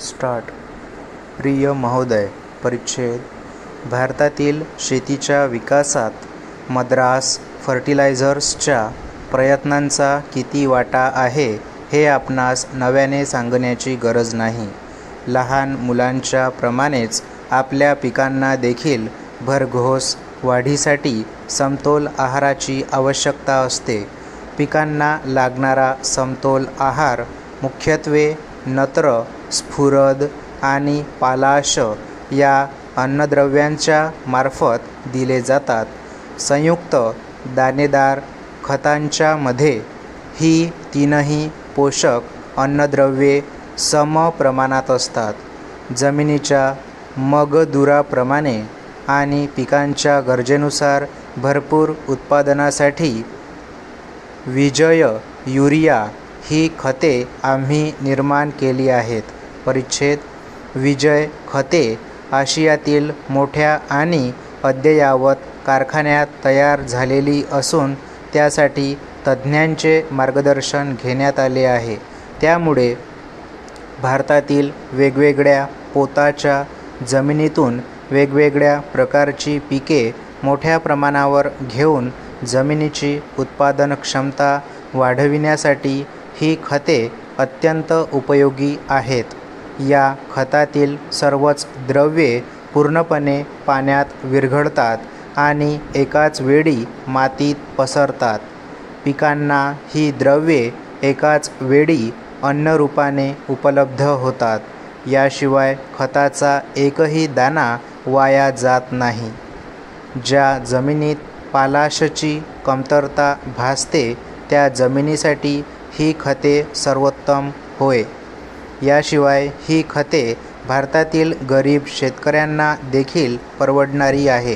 Start. प्रिय महोदय, परिच्छेद. भारतातील शेतीच्या विकासात मद्रास फर्टिलायझर्सच्या प्रयत्नांचा किती वाटा आहे हे आपणास नव्याने सांगण्याची गरज नाही. लहान मुलांच्या प्रमाणेच आपल्या पिकांना देखील भरघोस वाढीसाठी समतोल आहाराची आवश्यकता असते. पिकांना लागणारा समतोल आहार मुख्यत्वे नत्र, स्फुरद आणि पालाश या अन्नद्रव्यांच्या मार्फत दिले जातात. संयुक्त दाणेदार खतांच्या मध्ये ही तीनही पोषक अन्नद्रव्ये सम प्रमाणात असतात. जमिनीच्या मगदुराप्रमाणे आणि पिकांच्या गरजेनुसार भरपूर उत्पादनासाठी विजय, युरिया ही खते आम्ही निर्माण केली आहेत. परिच्छेद. विजय खते आशियातील मोठ्या आणि अद्ययावत कारखान्यात तयार झालेली असून त्यासाठी तज्ज्ञांचे मार्गदर्शन घेण्यात आले आहे. त्यामुळे भारतातील वेगवेगळ्या पोताच्या जमिनीतून वेगवेगळ्या प्रकारची पिके मोठ्या प्रमाणावर घेऊन जमिनीची उत्पादन क्षमता वाढविण्यासाठी ही खते अत्यंत उपयोगी आहेत. या खतातील सर्वच द्रव्ये पूर्णपणे पाण्यात विरघळतात आणि एकाच वेळी मातीत पसरतात. पिकांना ही द्रव्ये एकाच वेळी अन्नरूपाने उपलब्ध होतात. याशिवाय खताचा एकही दाणा वाया जात नाही. ज्या जमिनीत पालाशची कमतरता भासते त्या जमिनीसाठी ही खते सर्वोत्तम होय. याशिवाय ही खते भारतातील गरीब शेतकऱ्यांना देखील परवडणारी आहे,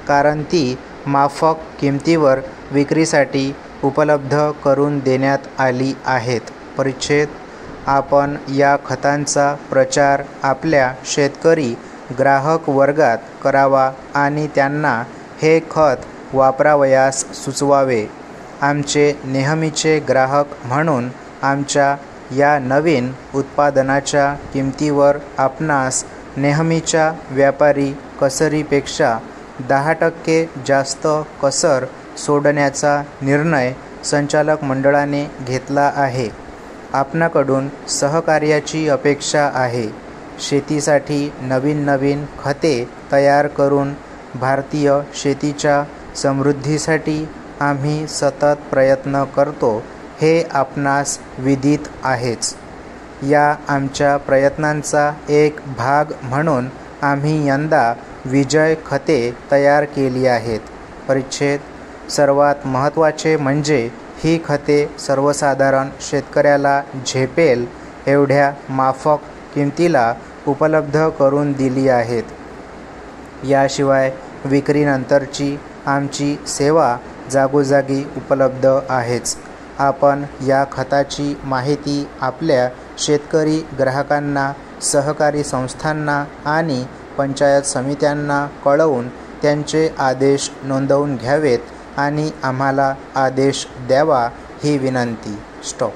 कारण ती माफक किमतीवर विक्रीसाठी उपलब्ध करून देण्यात आली आहेत. परिच्छेद. आपण या खतांचा प्रचार आपल्या शेतकरी ग्राहक वर्गात करावा आणि त्यांना हे खत वापरावयास सुचवावे. आमचे नेहमीचे ग्राहक म्हणून आमच्या या नवीन उत्पादनाच्या किमतीवर आपणास नेहमीच्या व्यापारी कसरीपेक्षा 10% जास्त कसर सोडण्याचा निर्णय संचालक मंडळाने घेतला आहे. आपणाकडून सहकार्याची अपेक्षा आहे. शेतीसाठी नवीन खते तयार करून भारतीय शेतीच्या समृद्धीसाठी आम्ही सतत प्रयत्न करतो हे आपणास विदित आहेच. या आमच्या प्रयत्नांचा एक भाग म्हणून आम्ही यंदा विजय खते तयार केली आहेत. परिच्छेद. सर्वात महत्त्वाचे म्हणजे ही खते सर्वसाधारण शेतकऱ्याला झेपेल एवढ्या माफक किमतीला उपलब्ध करून दिली आहेत. याशिवाय विक्रीनंतरची आमची सेवा जागोजागी उपलब्ध आहेच. आपण या खताची माहिती आपल्या शेतकरी ग्राहकांना, सहकारी संस्थांना आणि पंचायत समित्यांना कळवून त्यांचे आदेश नोंदवून घ्यावेत आणि आम्हाला आदेश द्यावा ही विनंती. स्टॉप.